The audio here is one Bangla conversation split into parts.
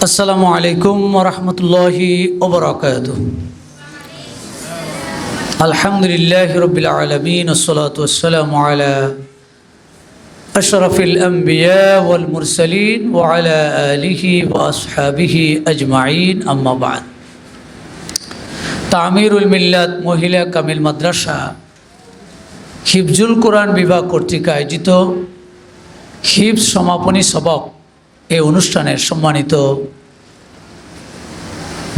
আসসালামু আলাইকুম ওয়া রাহমাতুল্লাহি ওয়া বারাকাতুহু। আলহামদুলিল্লাহি রাব্বিল আলামিন ওয়াসসালাতু ওয়াসসালামু আলা আশরাফিল আমবিয়া ওয়াল মুরসালিন ওয়া আলা আলিহি ওয়া আসহাবিহি আজমাইন, আম্মা বা'দ। তামিরুল মিল্লাত মহিলা কামিল মাদ্রাসা হিফজুল কোরআন বিভাগ কর্তৃক আয়োজিত হিফজ সমাপনী সবক এই অনুষ্ঠানের সম্মানিত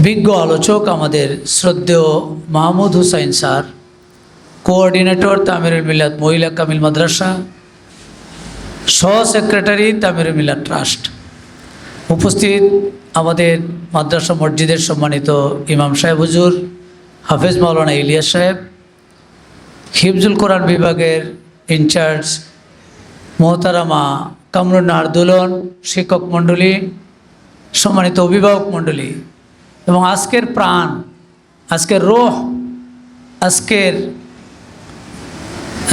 বিজ্ঞ আলোচক আমাদের শ্রদ্ধেয় মাহমুদ হুসাইন স্যার, কোঅর্ডিনেটর তামিরুল মিল্লাত মহিলা কামিল মাদ্রাসা, সহ সেক্রেটারি তামিরুল মিল্লাত ট্রাস্ট, উপস্থিত আমাদের মাদ্রাসা মসজিদের সম্মানিত ইমাম সাহেব হুজুর, হাফেজ মাওলানা ইলিয়াস সাহেব, হিফজুল কোরআন বিভাগের ইনচার্জ মোহতারামা কামরুন্নাহার দুলন, শিক্ষক মণ্ডলী, সম্মানিত অভিভাবক মণ্ডলী এবং আজকের প্রাণ, আজকের রূহ, আজকের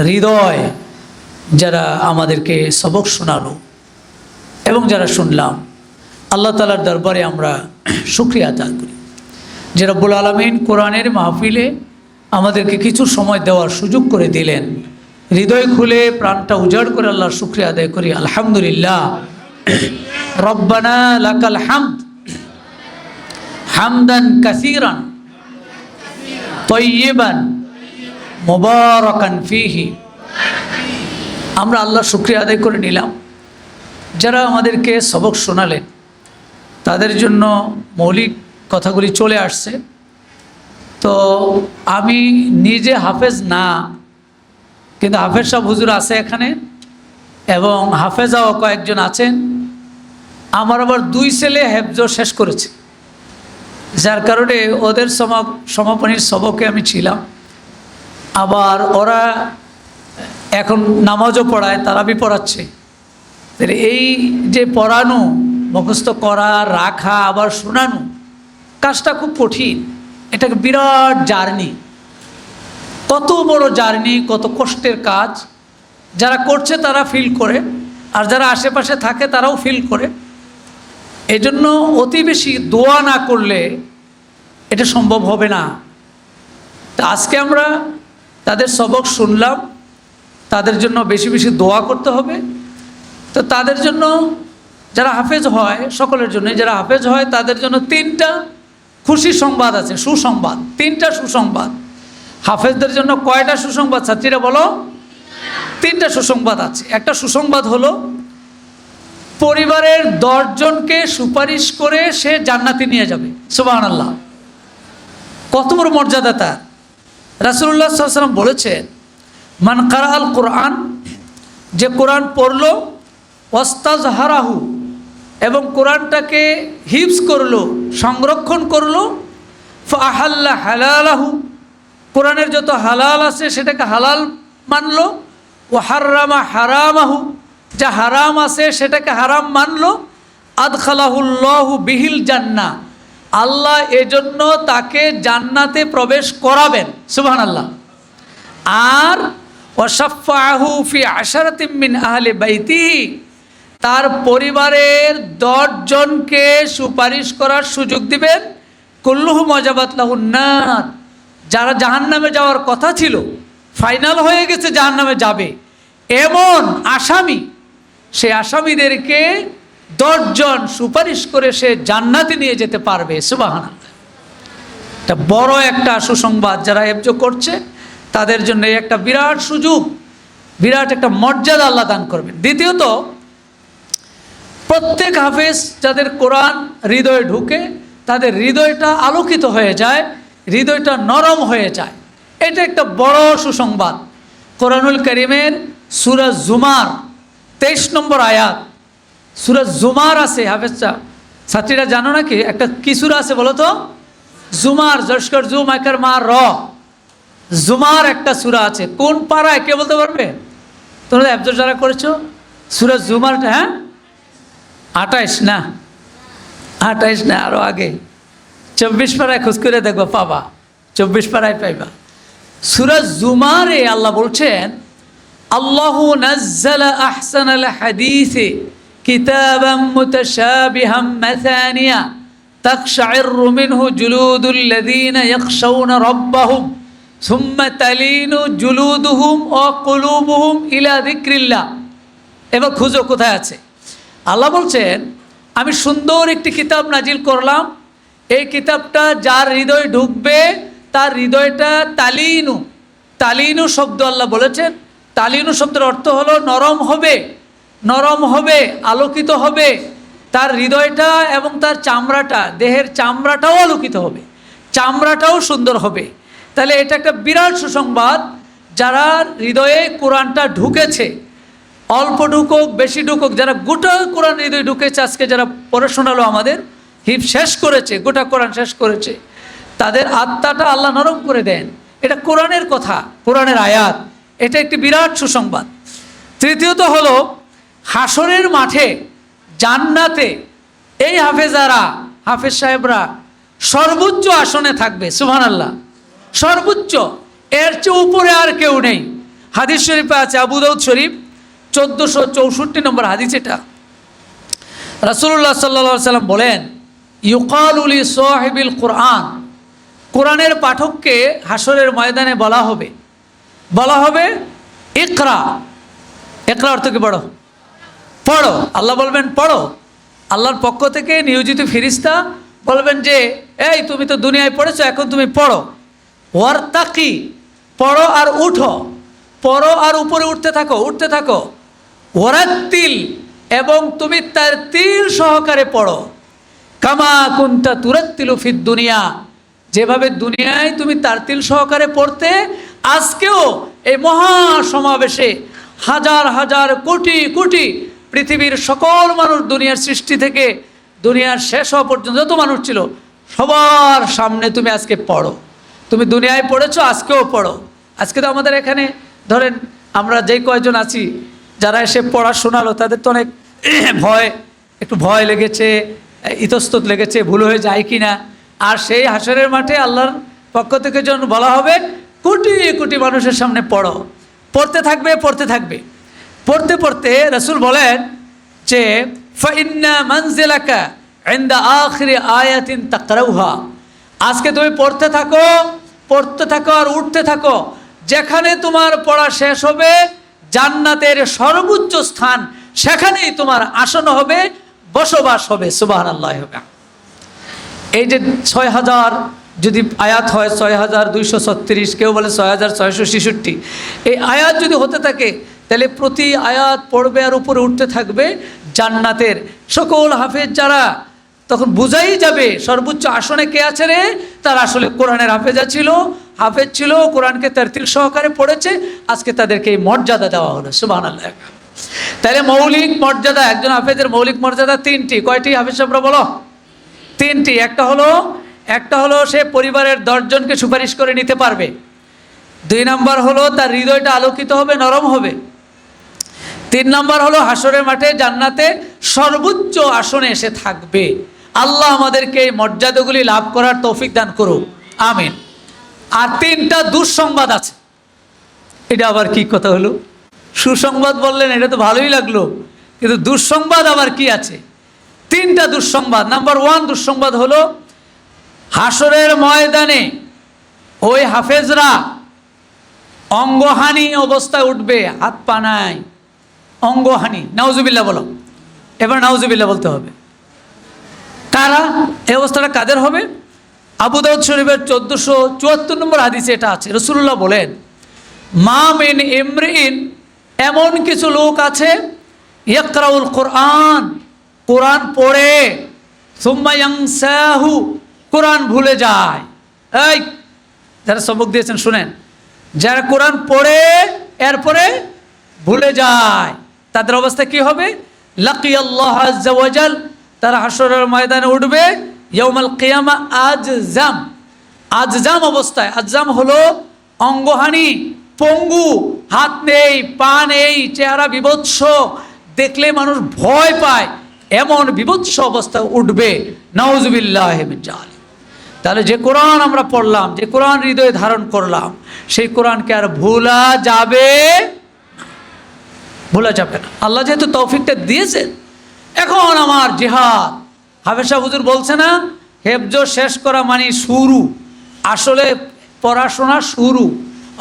হৃদয় যারা আমাদেরকে সবক শোনালো এবং যারা শুনলাম, আল্লাহ তাআলার দরবারে আমরা শুকরিয়া আদায় করি যে রব্বুল আলামিন কোরআনের মাহফিলে আমাদেরকে কিছু সময় দেওয়ার সুযোগ করে দিলেন। হৃদয় খুলে প্রাণটা উজাড় করে আল্লাহর শুকরিয়া আদায় করি। আলহামদুলিল্লাহ, রব্বানা লাকাল হামদ হামদান কাসীরান তাইয়িবান মুবারাকান ফীহি। আমরা আল্লাহর শুকরিয়া আদায় করে নিলাম যারা আমাদেরকে সবক শোনালেন, তাদের জন্য মৌলিক কথাগুলি চলে আসছে। তো আমি নিজে হাফেজ না, কিন্তু হাফেজ সাহেব হুজুর আছে এখানে এবং হাফেজাও কয়েকজন আছেন। আমার আবার 2 ছেলে হেফজ শেষ করেছে, যার কারণে ওদের সমাপনীর সবকে আমি ছিলাম। আবার ওরা এখন নামাজও পড়ায়, তারাবি পড়াচ্ছে। এই যে পড়ানো, মুখস্থ করা, রাখা, আবার শোনানো, কাজটা খুব কঠিন। এটা বিরাট জার্নি, কত বড় জার্নি, কত কষ্টের কাজ। যারা করছে তারা ফিল করে, আর যারা আশেপাশে থাকে তারাও ফিল করে। এজন্য অতি বেশি দোয়া না করলে এটা সম্ভব হবে না। তা আজকে আমরা তাদের সবক শুনলাম, তাদের জন্য বেশি বেশি দোয়া করতে হবে। তো তাদের জন্য, যারা হাফেজ হয় সকলের জন্য, যারা হাফেজ হয় তাদের জন্য 3টা খুশি সংবাদ আছে, সুসংবাদ, 3টা সুসংবাদ। হাফেজদের জন্য কয়টা সুসংবাদ ছাত্রীরা বলো? 3টা সুসংবাদ আছে। একটা সুসংবাদ হলো পরিবারের 10 জনকে সুপারিশ করে সে জান্নাতে নিয়ে যাবে। সুবহানাল্লাহ, কত বড় মর্যাদা তার। রাসূলুল্লাহ সাল্লাল্লাহু আলাইহি ওয়াসাল্লাম বলেছেন, মান কারাআল কোরআন, যে কোরআন পড়লো, ওয়াস্তাজহারাহু, এবং কোরআনটাকে হিফজ করলো, সংরক্ষণ করলো, ফাআহাল্লা হালালাহু, কোরআনের যত হালাল আছে সেটাকে হালাল মানলো, ও হাররামা হারামাহু, যা হারাম আছে সেটাকে হারাম মানলো, আদখালাহুল্লাহু বিহিল জান্নাহ, আল্লাহ এজন্য তাকে জান্নাতে প্রবেশ করাবেন। সুবহানাল্লাহ। আর ওয়াশাফাহু ফি আশারাতিম মিন আহলি বাইতিহি, তার পরিবারের 10 জনকে সুপারিশ করার সুযোগ দিবেন। কুল্লুহুম ওয়াজাবাত লাহুন নার, যারা জাহান্নামে যাওয়ার কথা ছিল, ফাইনাল হয়ে গেছে জাহান্নামে যাবে এমন আসামি, সেই আসামিদেরকে 10 জন সুপারিশ করে সে জান্নাতে নিয়ে যেতে পারবে। সুবহানাল্লাহ, এটা বড় একটা সুসংবাদ। যারা হেফজ করছে তাদের জন্য একটা বিরাট সুযোগ, বিরাট একটা মর্যাদা আল্লাহ দান করবেন। দ্বিতীয়ত, প্রত্যেক হাফেজ যাদের কোরআন হৃদয়ে ঢুকে, তাদের হৃদয়টা আলোকিত হয়ে যায়, হৃদয়টা নরম হয়ে যায়। এটা একটা বড় সুসংবাদ। কোরআনুল কারীমের সূরা জুমার 23 নম্বর আয়াত, সূরা জুমার আছে। হাফেজরা ছাত্রীরা জানো নাকি একটা কি সূরা আছে বলো তো? জুমার, জস্কর জু মাইকার মা র, জুমার একটা সূরা আছে। কোন পারায় কে বলতে পারবে? তোমরা হেফজ যারা করেছো, সূরা জুমারটা, হ্যাঁ 28 না, 28 না, আরও আগে 24 পারায় খোঁজ করে দেখবো, পাবা, 24 পারায় পাইবা। সূরা জুমারে আল্লাহ বলছেন, আল্লাহু নাজ্জালা আহসানাল হাদিসে কিতাবাম মুতাশাবিহাম মাসানিয়া তাকশাইরু মিনহু জুলুদুল্লাযীনা ইয়াখশাউনা রাব্বাহুম সুম্মা তালিনু জুলুদুহুম ওয়া কুলুবুহুম ইলা যিকরিল্লাহ। এবার খুঁজো কোথায় আছে। আল্লাহ বলছেন আমি সুন্দর একটি কিতাব নাজিল করলাম, এই কিতাবটা যার হৃদয় ঢুকবে তার হৃদয়টা তালিনু, তালিনু শব্দ আল্লাহ বলেছেন। তালিনু শব্দের অর্থ হলো নরম হবে, নরম হবে, আলোকিত হবে। তার হৃদয়টা এবং তার চামড়াটা, দেহের চামড়াটাও আলোকিত হবে, চামড়াটাও সুন্দর হবে। তাহলে এটা একটা বিরাট সুসংবাদ। যারা হৃদয়ে কোরআনটা ঢুকেছে, অল্প ঢুকুক বেশি ঢুকুক, যারা গোটা কোরআন হৃদয়ে ঢুকেছে, আজকে যারা পড়ে শোনালো আমাদের, হিফ শেষ করেছে, গোটা কোরআন শেষ করেছে, তাদের আত্মাটা আল্লাহ নরম করে দেন। এটা কোরআনের কথা, কোরআনের আয়াত, এটা একটি বিরাট সুসংবাদ। তৃতীয়ত হলো হাসরের মাঠে জান্নাতে এই হাফেজারা, হাফেজ সাহেবরা সর্বোচ্চ আসনে থাকবে। সুবহানাল্লাহ, সর্বোচ্চ, এর চেয়ে উপরে আর কেউ নেই। হাদিস শরীফে আছে, আবু দাউদ শরীফ 1464 নম্বর হাদিস। এটা রাসূলুল্লাহ সাল্লাল্লাহু আলাইহি সাল্লাম বলেন, ইউকালু লি সাহিবিল কোরআন, কোরআনের পাঠককে হাসরের ময়দানে বলা হবে, বলা হবে ইকরা। ইকরা অর্থ কি? পড়ো, পড়ো। আল্লাহ বলবেন পড়ো। আল্লাহর পক্ষ থেকে নিয়োজিত ফেরেশতা বলবেন যে এই তুমি তো দুনিয়ায় পড়েছো, এখন তুমি পড়ো। ওয়ারতাকি, পড়ো আর উঠো, পড়ো আর উপরে উঠতে থাকো, উঠতে থাকো। ওয়ারাত্তিল, এবং তুমি তার তিল সহকারে পড়ো। কামা কুনতা তুরাত্তিলু ফিদ দুনিয়া, যেভাবে দুনিয়ায় তুমি তার তিল সহকারে পড়তে, আজকেও এই মহা সমাবেশে হাজার হাজার কোটি কোটি পৃথিবীর সকল মানুষ, দুনিয়ার সৃষ্টি থেকে দুনিয়ার শেষ হওয়া পর্যন্ত যত মানুষ ছিল সবার সামনে তুমি আজকে পড়ো। তুমি দুনিয়ায় পড়েছো, আজকেও পড়ো। আজকে তো আমাদের এখানে ধরেন আমরা যেই কয়জন আছি যারা এসে পড়া শোনালো, তাদের তো অনেক একটু ভয় লেগেছে, ইতস্তত লেগেছে, ভুল হয়ে যায় কি না। আর সেই হাসরের মাঠে আল্লাহর পক্ষ থেকে যখন বলা হবে কোটি কোটি মানুষের সামনে পড়ো, পড়তে থাকবে, পড়তে থাকবে। পড়তে পড়তে রাসূল বলেন যে ফাইন্না মানজিলাকা ইনদা আখিরি আয়াতিন তাকরাউহা, আজকে তুমি পড়তে থাকো, পড়তে থাকো আর উঠতে থাকো। যেখানে তোমার পড়া শেষ হবে জান্নাতের সর্বোচ্চ স্থান, সেখানেই তোমার আসন হবে, বসবাস হবে। সুবহানাল্লাহ। এই যে 6000 যদি আয়াত হয়, 6236, কেউ বলে 6666, এই আয়াত যদি হতে থাকে তাহলে প্রতি আয়াত পড়বে আর উপরে উঠতে থাকবে জান্নাতের সকল হাফেজ। যারা তখন বুঝাই যাবে সর্বোচ্চ আসনে কে আছে রে, তার আসলে কোরআনের হাফেজা ছিল, হাফেজ ছিল, কোরআনকে তারতিল সহকারে পড়েছে, আজকে তাদেরকে এই মর্যাদা দেওয়া হলো। সুবহানাল্লাহ। তাহলে মৌলিক মর্যাদা, একজন হাফেজের মৌলিক মর্যাদা 3টি। কয়টি হাফেজ সাহেবরা বলো? 3টি। একটা হলো সে পরিবারের 10 জনকে সুপারিশ করে নিতে পারবে। 2 নম্বর হলো তার হৃদয়টা আলোকিত হবে, নরম হবে। 3 নম্বর হলো হাসরের মাঠে জান্নাতে সর্বোচ্চ আসনে এসে থাকবে। আল্লাহ আমাদেরকে এই মর্যাদাগুলি লাভ করার তৌফিক দান করুক, আমিন। আর 3টা দুঃসংবাদ আছে। এটা আবার কি কথা হলো? সুসংবাদ বললেন, এটা তো ভালোই লাগলো, কিন্তু দুঃসংবাদ আবার কি আছে? 3টা দুঃসংবাদ। নাম্বার 1 দুঃসংবাদ হলো হাসরের ময়দানে ওই হাফেজরা অঙ্গহানি অবস্থায় উঠবে, হাত পা নাই, অঙ্গহানি। নাউজুবিল্লাহ বলো, এবার নাউজুবিল্লাহ বলতে হবে। কারা? এই অবস্থাটা কাদের হবে? আবু দাউদ শরীফের 1474 নম্বর হাদিসে এটা আছে। রাসূলুল্লাহ বলেন, মা মিন ইমরিন, এমন কিছু লোক আছে, ইয়াকরাউল কোরআন, কোরআন পড়ে, সুম্মা ইয়ানসাহু, কোরআন ভুলে যায়। এই যারা সবক দিয়েছেন শুনেন, যারা কোরআন পড়ে এরপরে ভুলে যায়, তাদের অবস্থা কি হবে? লাকিয়াল্লাহ আযজা ওয়াজাল, তারা হাসরের ময়দানে উঠবে ইয়াউমাল কিয়ামা আজজাম, আজজাম অবস্থায়। আজজাম হলো অঙ্গহানি, পঙ্গু, হাত নেই, পা নেই, চেহারা বিভৎস, দেখলে মানুষ ভয় পায়, এমন বিভৎস অবস্থায় উঠবে। নাউজুবিল্লাহি মিন জালিক। তাহলে যে কোরআন আমরা পড়লাম, যে কোরআন হৃদয়ে ধারণ করলাম, সেই কোরআনকে আর ভোলা যাবে, ভোলা যাবে না। আল্লাহ যেহেতু তৌফিকটা দিয়েছেন, এখন আমার জিহাদ। হাফেজ সাহেব হুজুর বলছে না, হেফজ শেষ করা মানে শুরু, আসলে পড়াশোনা শুরু।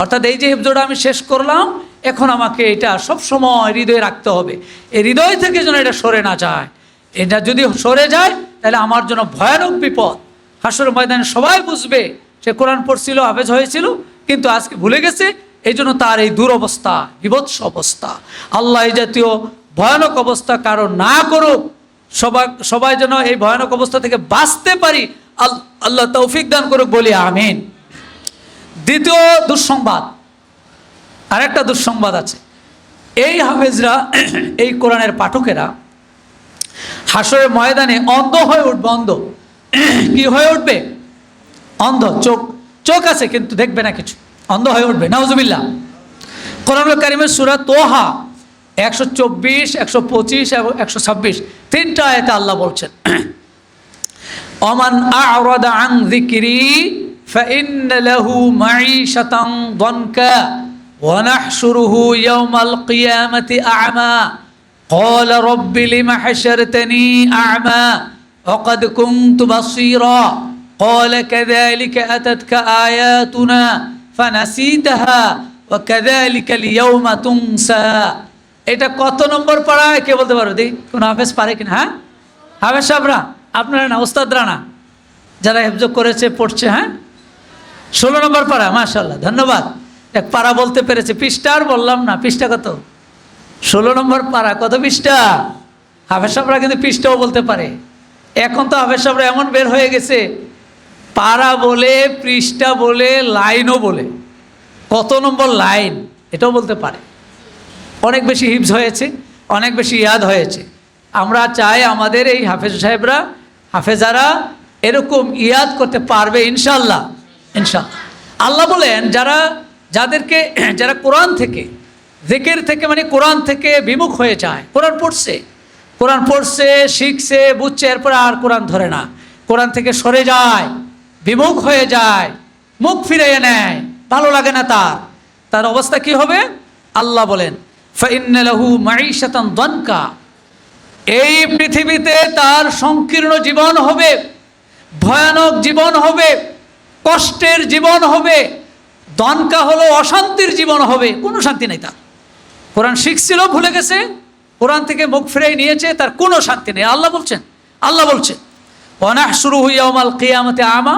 অর্থাৎ এই যে হেফজটা আমি শেষ করলাম, এখন আমাকে এটা সব সময় হৃদয়ে রাখতে হবে। এই হৃদয় থেকে যেন এটা সরে না যায়। এটা যদি সরে যায় তাহলে আমার জন্য ভয়ানক বিপদ। হাসরের ময়দানে সবাই বুঝবে সে কোরআন পড়ছিল, হাফেজ হয়েছিল, কিন্তু আজকে ভুলে গেছে। এই জন্য তার এই দুরবস্থা, বিভৎস অবস্থা। আল্লাহ এই জাতীয় ভয়ানক অবস্থা কারো না করুক। সবাই যেন এই ভয়ানক অবস্থা থেকে বাঁচতে পারি, আল্লাহ তৌফিক দান করুক, বলি আমিন। দ্বিতীয় দুঃসংবাদ, আরেকটা দুঃসংবাদ আছে। এই হাফেজরা, এই কোরআনের পাঠকেরা হাসরের ময়দানে অন্ধ হয়ে উঠবে। অন্ধ কি হয়ে উঠবে? অন্ধ। চোখ আছে কিন্তু দেখবে না কিছু, অন্ধ হয়ে উঠবে। নাউজুবিল্লাহ। কোরআনুল কারীমের সূরা তোহা 124, 125 এবং 126 তিনটা আয়াতে আল্লাহ বলছেন, ওমান আ'রাদা আন যিকরি ফাইন্না লাহু মাঈশাতান দানকা ওয়া নাহশুরুহু ইয়াওমাল কিয়ামাতি আ'মা ক্বালা রাব্বি লিমা হাশারতানি আ'মা ওয়া ক্বাদ কুনতু বাসীরা ক্বালা কাযালিকা আতাতকা আয়াতুনা ফানাসিতাহা ওয়া কাযালিকাল ইয়াওমা তুনসা। এটা কত নম্বর পাড়ায় কে বলতে পারো? দেখি কোন হাফেজ পারে কিনা? হ্যাঁ, হাফেজ সাহেবরা, আপনারা না, ওস্তাদরা না, যারা হেফজ করেছে পড়ছে। হ্যাঁ, 16 নম্বর পাড়া। মাশাআল্লাহ, ধন্যবাদ। এক পাড়া বলতে পেরেছে। পৃষ্ঠা আর বললাম না, পৃষ্ঠা কত? 16 নম্বর পাড়া। কত পৃষ্ঠা? হাফেজ সাহেবরা কিন্তু পৃষ্ঠাও বলতে পারে। এখন তো হাফেজ সাহেবরা এমন বের হয়ে গেছে, পাড়া বলে, পৃষ্ঠা বলে, লাইনও বলে। কত নম্বর লাইন এটাও বলতে পারে। অনেক বেশি হিফজ হয়েছে, অনেক বেশি ইয়াদ হয়েছে। আমরা চাই আমাদের এই হাফেজ সাহেবরা, হাফেজারা এরকম ইয়াদ করতে পারবে ইনশাল্লাহ। ইনশাল্লাহ। আল্লাহ বলেন, যারা কোরআন থেকে, জিকির থেকে, মানে কোরআন থেকে বিমুখ হয়ে যায়, কোরআন পড়ছে, শিখছে, বুঝছে, এরপরে আর কোরআন ধরে না, কোরআন থেকে সরে যায়, বিমুখ হয়ে যায়, মুখ ফিরিয়ে নেয়, ভালো লাগে না তার অবস্থা কি হবে? আল্লাহ বলেন, ফাইন্না লাহু মাঈশাতান দানকা, এই পৃথিবীতে তার সংকীর্ণ জীবন হবে, ভয়ানক জীবন হবে, কষ্টের জীবন হবে। দানকা হলো অশান্তির জীবন হবে, কোনো শান্তি নেই তার। কোরআন শিখছিল, ভুলে গেছে, কোরআন থেকে মুখ ফিরিয়ে নিয়েছে, তার কোনো শান্তি নেই। আল্লাহ বলছেন ওয়া নাহশুরুহু ইয়াওমাল কিয়ামাতি আমা,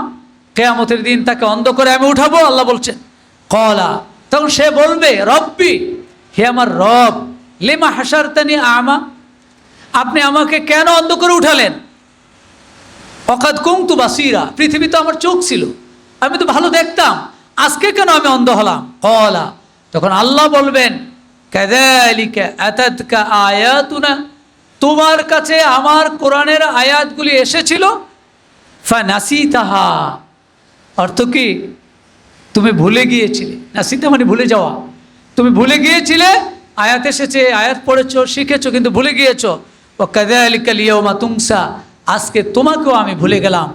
কিয়ামতের দিন তাকে অন্ধ করে আমি উঠাবো। আল্লাহ বলছেন, ক্বালা, তখন সে বলবে, রব্বি, হে আমার রব, লিমা হাশারতানি আমা, আপনি আমাকে কেন অন্ধ করে উঠালেন? ওয়াকাদ কুনতু বাসীরা, পৃথিবী তো আমার চোখ ছিল, আমি তো ভালো দেখতাম, আজকে কেন আমি অন্ধ হলাম? ক্বালা, তখন আল্লাহ বলবেন, কাযালিকা আতাতকা আয়াতুনা, তোমার কাছে আমার কোরআনের আয়াতগুলি এসেছিল, ফানাসিতাহা, অর্থ কি? তুমি ভুলে গিয়েছিলে। নাসিতা মানে ভুলে যাওয়া। তুমি ভুলে গিয়েছিলে, আয়াত এসেছে, আয়াত পড়েছো, শিখেছো, কিন্তু ভুলে গিয়েছো। ওয়া কাযালিকাল ইয়াওমা তুনসা, আজকে তোমাকেও আমি ভুলে গেলাম,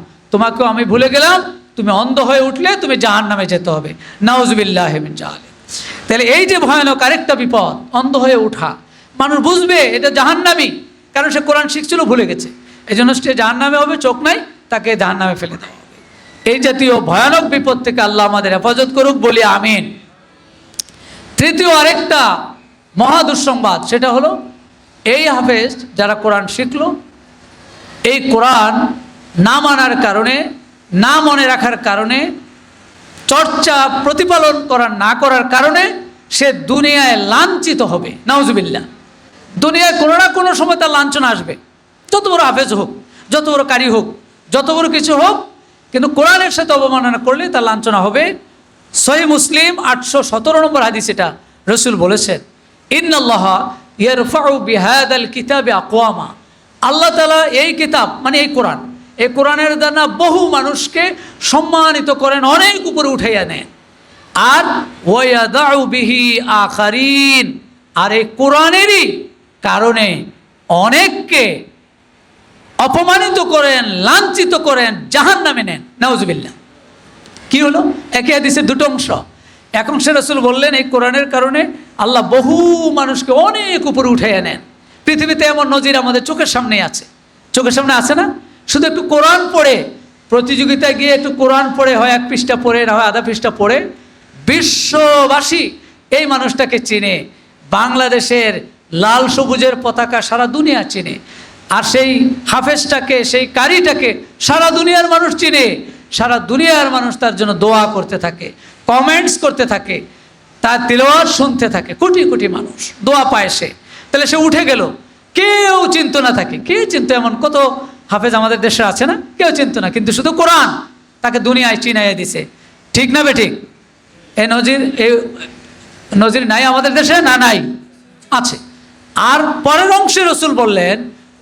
তুমি অন্ধ হয়ে উঠলে তুমি জাহান্নামে যেতে হবে। নাউজুবিল্লাহি মিন যালিক। তাহলে এই যে ভয়ানক আরেকটা বিপদ, অন্ধ হয়ে ওঠা। মানুষ বুঝবে এটা জাহান্নামী, কারণ সে কোরআন শিখছিল, ভুলে গেছে, এই জন্য সে জাহান্নামে হবে, চোখ নাই, তাকে জাহান্নামে ফেলে দেওয়া হবে। এই জাতীয় ভয়ানক বিপদ থেকে আল্লাহ আমাদের হেফাজত করুক, বলি আমিন। তৃতীয় আরেকটা মহা দুঃসংবাদ, সেটা হলো এই হাফেজ যারা কোরআন শিখলো, এই কোরআন না মানার কারণে, না মনে রাখার কারণে, চর্চা প্রতিপালন না করার কারণে সে দুনিয়ায় লাঞ্ছিত হবে। নাউজুবিল্লাহ। দুনিয়ায় কোনো না কোনো সময় তার লাঞ্ছনা আসবে, যত বড় হাফেজ হোক, যত বড় কারি হোক, যত বড় কিছু হোক, কিন্তু কোরআনের সাথে অবমাননা করলে তার লাঞ্ছনা হবে। সহিহ মুসলিম 817 নম্বর হাদিস, এটা রাসূল বলেছেন, ইন্নাল্লাহা ইয়ারফাউ বিহাদাল কিতাবি আকওয়ামা, আল্লাহ তাআলা এই কিতাব মানে এই কোরআনের দ্বারা বহু মানুষকে সম্মানিত করেন, অনেক উপরে উঠাইয়া নেন। আর ওয়ায়াদাউ বিহি আখারিন, আর এই কোরআনেরই কারণে অনেককে অপমানিত করেন, লাঞ্ছিত করেন, জাহান্নামে নেন। নাউজুবিল্লাহ। কি হলো? একই হাদিসের দুটো অংশ। এক অংশে রাসূল বললেন, এই কোরআনের কারণে আল্লাহ বহু মানুষকে অনেক উপরে উঠাইয়া নেন, পৃথিবীতে এমন নজির আমাদের চোখের সামনেই আছে, চোখের সামনে আছে না? শুধু একটু কোরআন পড়ে, প্রতিযোগিতায় গিয়ে একটু কোরআন পড়ে, হয় 1 পৃষ্ঠা পড়ে, না হয় আধা পৃষ্ঠা পড়ে, বিশ্ববাসী এই মানুষটাকে চিনে। বাংলাদেশের লাল সবুজের পতাকা সারা দুনিয়া চিনে, আর সেই হাফেজটাকে, সেই কারিটাকে সারা দুনিয়ার মানুষ চিনে। সারা দুনিয়ার মানুষ তার জন্য দোয়া করতে থাকে, কমেন্টস করতে থাকে, তার তিলাওয়াত শুনতে থাকে, কোটি কোটি মানুষ দোয়া পায় সে। তাহলে সে উঠে গেল, কেউ চিন্ত না থাকে, কে চিন্ত? এমন কত হাফেজ আমাদের দেশে আছে না, কেউ চিন্ত না, কিন্তু শুধু কোরআন তাকে দুনিয়ায় চিনাইয়ে দিছে। ঠিক না বেঠিক? এই নজির নাই আমাদের দেশে? না, নাই, আছে। আর পরের অংশে রসুল বললেন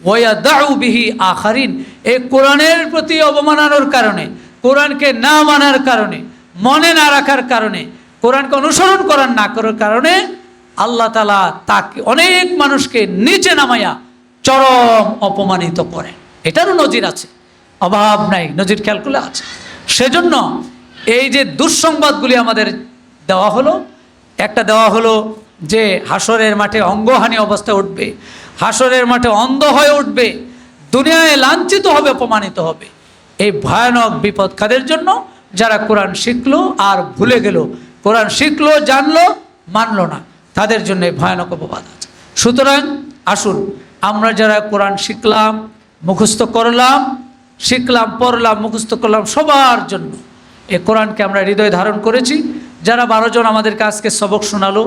ওয়ায়াদাউ বিহি আখারিন, এই কোরআনের প্রতি অবমাননার কারণে, কোরআনকে না মানার কারণে, মনে না রাখার কারণে, কোরআনকে অনুসরণ না করার কারণে আল্লাহ তাআলা তাকে, অনেক মানুষকে নিচে নামাইয়া চরম অপমানিত করেন। এটারও নজির আছে, অভাব নাই, নজির খেয়াল করলে আছে। সেজন্য এই যে দুঃসংবাদগুলি আমাদের দেওয়া হলো, একটা দেওয়া হলো যে হাসরের মাঠে অঙ্গহানি অবস্থায় উঠবে, হাসরের মাঠে অন্ধ হয়ে উঠবে, দুনিয়ায় লাঞ্ছিত হবে, অপমানিত হবে। এই ভয়ানক বিপদ কাদের জন্য? যারা কোরআন শিখলো আর ভুলে গেল, কোরআন শিখলো, জানলো, মানলো না, তাদের জন্য এই ভয়ানক অপবাদ আছে। সুতরাং আসুন, আমরা যারা কোরআন শিখলাম, মুখস্থ করলাম, শিখলাম, পড়লাম, মুখস্থ করলাম, সবার জন্য এই কোরআনকে আমরা হৃদয়ে ধারণ করেছি। যারা 12 জন আমাদেরকে আজকে সবক শোনালো,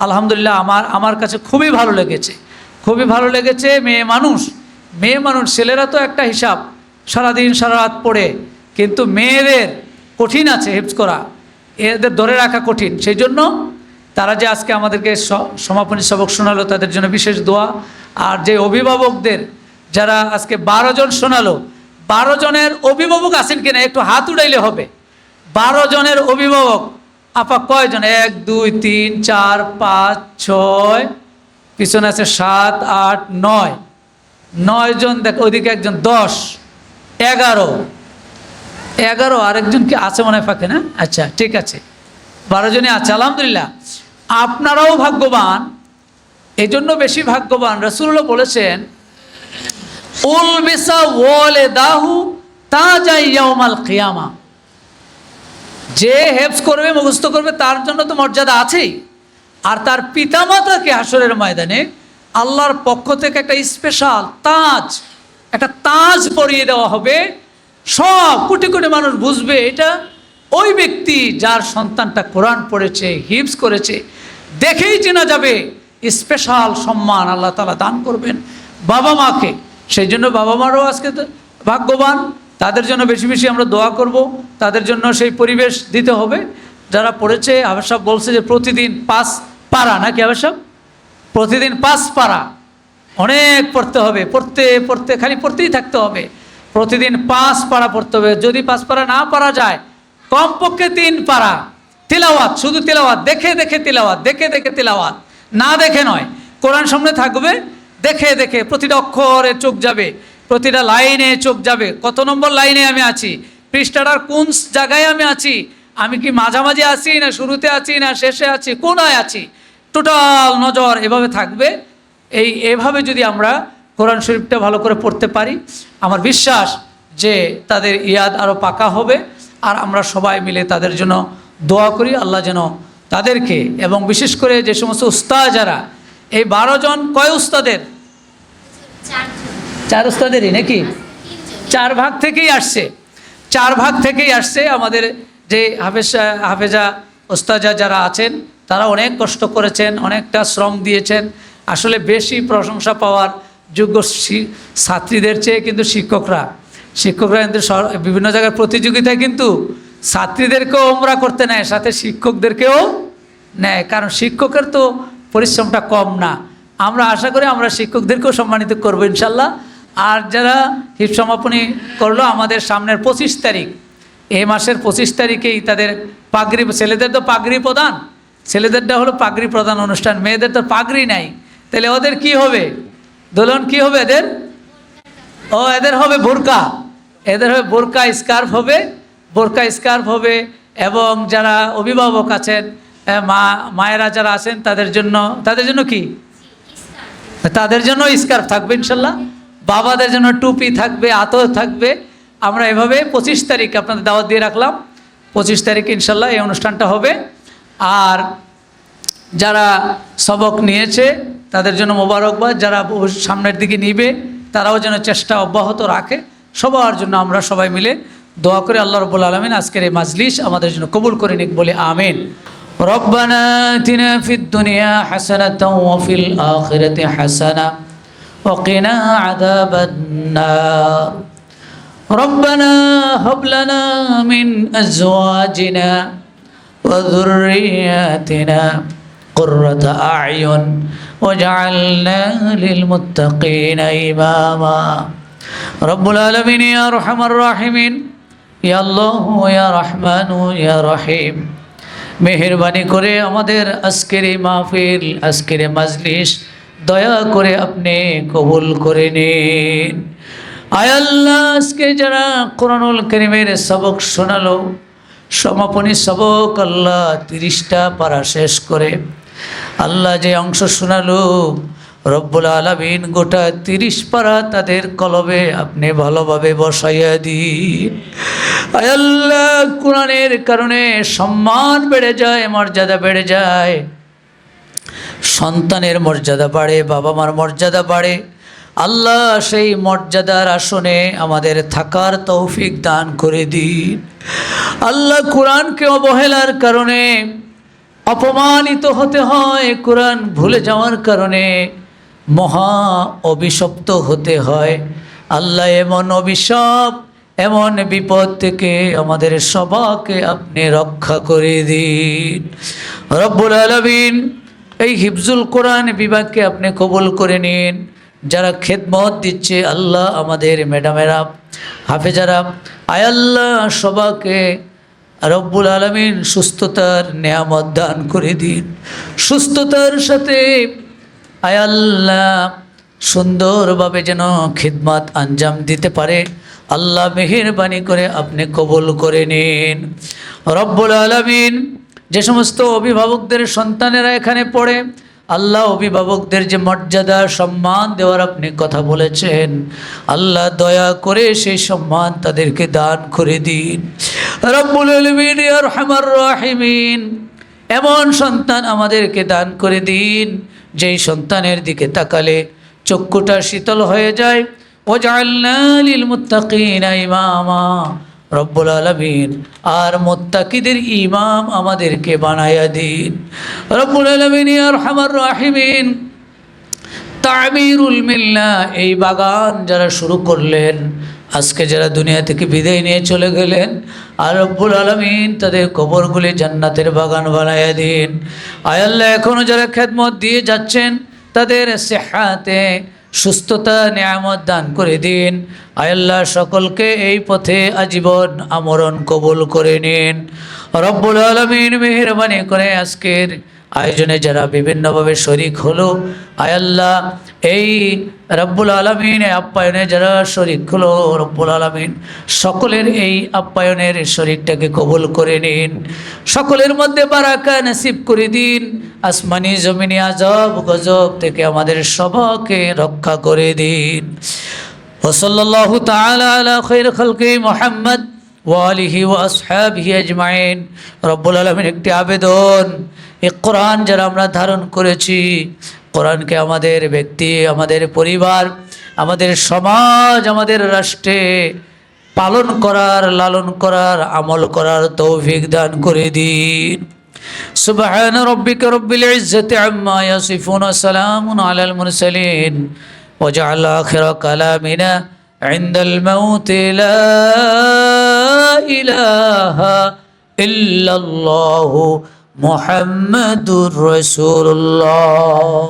আলহামদুলিল্লাহ, আমার কাছে খুবই ভালো লেগেছে, খুবই ভালো লেগেছে। মেয়ে মানুষ, ছেলেরা তো একটা হিসাব, সারাদিন সারা রাত পড়ে, কিন্তু মেয়েদের কঠিন আছে হেফজ করা, এদের ধরে রাখা কঠিন। সেই জন্য তারা যে আজকে আমাদেরকে সমাপনী সবক শোনালো, তাদের জন্য বিশেষ দোয়া। আর যে অভিভাবকদের, যারা আজকে 12 জন শোনালো, 12 জনের অভিভাবক আছেন কিনা একটু হাত উড়াইলে হবে। 12 জনের অভিভাবক আপা কয়জন? 1 2 3 4 5 6, পিছনে আছে 7 8 9, 9 জন। দেখ ওইদিকে একজন, 10 11 আরেকজন কি আছে মনে হয় ফাঁকে, না? আচ্ছা, ঠিক আছে, 12 জনই আছে, আলহামদুলিল্লাহ। আপনারাও ভাগ্যবান, এই জন্য বেশি ভাগ্যবান। রাসূলুল্লাহ বলেছেন উলবিসা ওয়ালিদাহু তাজা ইয়াউমাল কিয়ামা, যে হেফজ করবে, মুখস্থ করবে, তার জন্য তো মর্যাদা আছেই। আর তার পিতামাতাকে হাসরের ময়দানে আল্লাহর পক্ষ থেকে একটা স্পেশাল তাজ, একটা তাজ পরিয়ে দেওয়া হবে। সব কোটি কোটি মানুষ বুঝবে এটা ওই ব্যক্তি যার সন্তানটা কোরআন পড়েছে, হিফজ করেছে, দেখেই চেনা যাবে। স্পেশাল সম্মান আল্লাহ তাআলা দান করবেন বাবা মাকে। সেই জন্য বাবা মারও আজকে ভাগ্যবান, তাদের জন্য বেশি বেশি আমরা দোয়া করব, তাদের জন্য সেই পরিবেশ দিতে হবে। যারা পড়েছে, হাফেজ সাহেব বলছে যে প্রতিদিন 5 পারা, নাকি হাফেজ সাহেব? প্রতিদিন 5 পারা, অনেক পড়তে হবে, পড়তে খালি পড়তেই থাকতে হবে। প্রতিদিন 5 পারা পড়তে হবে। যদি 5 পারা না পারা যায়, কমপক্ষে 3 পারা তিলাওয়াত, শুধু তিলাওয়াত, দেখে দেখে তিলাওয়াত, দেখে দেখে তিলাওয়াত, না দেখে নয়। কোরআন সামনে থাকবে, দেখে দেখে প্রতিটা অক্ষরে চোখ যাবে, প্রতিটা লাইনে চোখ যাবে। কত নম্বর লাইনে আমি আছি, পৃষ্ঠাটার কোন জায়গায় আমি আছি, আমি কি মাঝামাঝি আছি, না শুরুতে আছি, না শেষে আছি, কোনায় আছি, টোটাল নজর এভাবে থাকবে। এভাবে যদি আমরা কোরআন শরীফটা ভালো করে পড়তে পারি, আমার বিশ্বাস যে তাদের ইয়াদ আরও পাকা হবে। আর আমরা সবাই মিলে তাদের জন্য দোয়া করি, আল্লাহ যেন তাদেরকে, এবং বিশেষ করে যে সমস্ত উস্তাদ যারা, এই 12 জন কয় উস্তাদের? 4 উস্তাদেরই নাকি? 4 ভাগ থেকেই আসছে, 4 ভাগ থেকেই আসছে। আমাদের যে হাফেজা উস্তাজা যারা আছেন, তারা অনেক কষ্ট করেছেন, অনেকটা শ্রম দিয়েছেন। আসলে বেশি প্রশংসা পাওয়ার যোগ্য ছাত্রীদের চেয়ে কিন্তু শিক্ষকরা কিন্তু বিভিন্ন জায়গার প্রতিযোগিতায় কিন্তু ছাত্রীদেরকেও ওমরা করতে নেয়, সাথে শিক্ষকদেরকেও নেয়, কারণ শিক্ষকের তো পরিশ্রমটা কম না। আমরা আশা করি আমরা শিক্ষকদেরকেও সম্মানিত করবো ইনশাল্লাহ। আর যারা হিফজ সমাপনী করলো, আমাদের সামনের 25 তারিখ, এই মাসের 25 তারিখেই তাদের পাগড়ি, ছেলেদের তো পাগড়ি প্রদান, ছেলেদেরটা হলো পাগড়ি প্রদান অনুষ্ঠান, মেয়েদের তো পাগড়ি নাই। তাহলে ওদের কি হবে? দোলন কি হবে এদের? এদের হবে বোরকা, এদের হবে বোরকা স্কার্ফ হবে, বোরকা স্কার্ফ হবে। এবং যারা অভিভাবক আছেন, মায়েরা যারা আছেন, তাদের জন্য কি তাদের জন্য স্কার্ফ থাকবে ইনশাল্লাহ, বাবাদের জন্য টুপি থাকবে, আতর থাকবে। আমরা এভাবে 25 তারিখ আপনাদের দাওয়াত দিয়ে রাখলাম। 25 তারিখ ইনশাল্লাহ এই অনুষ্ঠানটা হবে। আর যারা সবক নিয়েছে তাদের জন্য মোবারকবাদ, যারা সামনের দিকে নিবে তারাও যেন চেষ্টা অব্যাহত রাখে। সবার জন্য আমরা সবাই মিলে দোয়া করে আল্লাহ রাব্বুল আলামিন আজকের এই মাজলিস আমাদের জন্য কবুল করে নিক, বলে আমিন। রব্বানা আতিনা ফিদ দুনিয়া হাসানাতাও ওয়া ফিল আখিরাতি হাসানা ওয়া কিনা আযাবান নার। রব্বানা হাব লানা মিন আজওয়াজিনা ওয়া যুররিয়াতিনা قرة أعين وجعلنا للمتقين إماما رب العالمين يا أرحم الراحمين يا الله يا رحمن يا رحيم মেহেরবানি করে আমাদের আজকের এই মাহফিল, আজকের এই মাজলিস দয়া করে আপনি কবুল করে নিন। আয় আল্লাহ, আজকে যারা কোরআনুল কারীমের সবক শোনালো, সমাপনী সবক আল্লাহ 30টা পারা শেষ করে আল্লাহ যে অংশ শোনালো, রব্বুল আলামিন গোটা 30 পারা তাদের কলবে আপনি ভালোভাবে বসাইয়া দিন। আয় আল্লাহ, কোরআনের কারণে সম্মান বেড়ে যায়, মর্যাদা বেড়ে যায়, সন্তানের মর্যাদা বাড়ে, বাবা মার মর্যাদা বাড়ে। আল্লাহ সেই মর্যাদার আসনে আমাদের থাকার তৌফিক দান করে দিন। আল্লাহ, কোরআনকে অবহেলার কারণে অপমানিত হতে হয়, কোরআন ভুলে যাওয়ার কারণে মহা অভিশপ্ত হতে হয়। আল্লাহ, এমন অভিশাপ, এমন বিপদ থেকে আমাদের সবাইকে আপনি রক্ষা করে দিন। রব্বুল আলামিন, এই হিফজুল কোরআন বিভাগকে আপনি কবুল করে নিন। যারা খেদমত দিচ্ছে আল্লাহ, আমাদের ম্যাডামেরা, হাফেজারা, আয় আল্লাহ সবাইকে রব্বুল আলামিন সুস্থতার নেয়ামত দান করে দিন। সুস্থতার সাথে আয় আল্লাহ সুন্দরভাবে যেন খিদমত আঞ্জাম দিতে পারে। আল্লাহ মেহেরবানি করে আপনি কবুল করে নিন। রব্বুল আলামিন, যে সমস্ত অভিভাবকদের সন্তানেরা এখানে পড়ে, আল্লাহ অভিভাবকদের যে মর্যাদা সম্মান দেওয়ার আপনি কথা বলেছেন, আল্লাহ দয়া করে সেই সম্মান তাদেরকে দান করে দিন। রব্বুল আলামিন ইয়া আরহামার রাহিমিন, এমন সন্তান আমাদেরকে দান করে দিন যেই সন্তানের দিকে তাকালে চক্ষুটা শীতল হয়ে যায়। ওয়াজআলনা লিল মুত্তাকিনা ইমামা, রব্বুল আলামিন আর মুত্তাকিদের ইমাম আমাদেরকে বানায়া দিন। রব্বুল আলামিন ইয়া আরহামার রাহিমিন, তামিরুল মিল্লাহ এই বাগান যারা শুরু করলেন, আজকে যারা দুনিয়া থেকে বিদায় নিয়ে চলে গেলেন, আর রব্বুল আলামিন তাদের কবরগুলি জান্নাতের বাগান বানায়া দিন। আয় আল্লাহ, এখনও যারা খেদমত দিয়ে যাচ্ছেন তাদের সেহাতে সুস্থতা নিয়ামত দান করে দিন। আয় আল্লাহ, সকলকে এই পথে আজীবন আমরণ কবুল করে নিন। রব্বুল আলামিন মেহেরবানি করে আজকের আয়োজনে যারা বিভিন্নভাবে শরিক হলো, আয় আল্লাহ এই রব্বুল আলামিন আপ্যায়নে যারা শরিক হলো, রব্বুল আলামিন সকলের এই আপ্যায়নের শরিকটাকে কবুল করে নিন। সকলের মধ্যে বারাকা নসিব করে দিন। আসমানি জমিনি আজব গজব থেকে আমাদের সবাইকে রক্ষা করে দিন। ওয়াসাল্লাল্লাহু তাআলা আলা খায়র খালকি মুহাম্মদ ওয়া আলিহি ওয়া আসহাবিহি আজমাইন। রব্বুল আলামিন, একটি আবেদন, এই কোরআন যারা আমরা ধারণ করেছি, কোরআনকে আমাদের ব্যক্তি, আমাদের পরিবার, আমাদের সমাজ, আমাদের রাষ্ট্রে পালন করার, লালন করার, আমল করার তৌফিক দান করে দিন। সুবহান রাব্বিকা রব্বিল ইজ্জাতি আম্মা ইয়াসিফুন ওয়া সালামুন আলাল মুরসালিন ওয়া জাআল আখিরা কালামিনা ইনদাল মাউত লা ইলাহা ইল্লাল্লাহু মুহাম্মাদুর রাসূলুল্লাহ।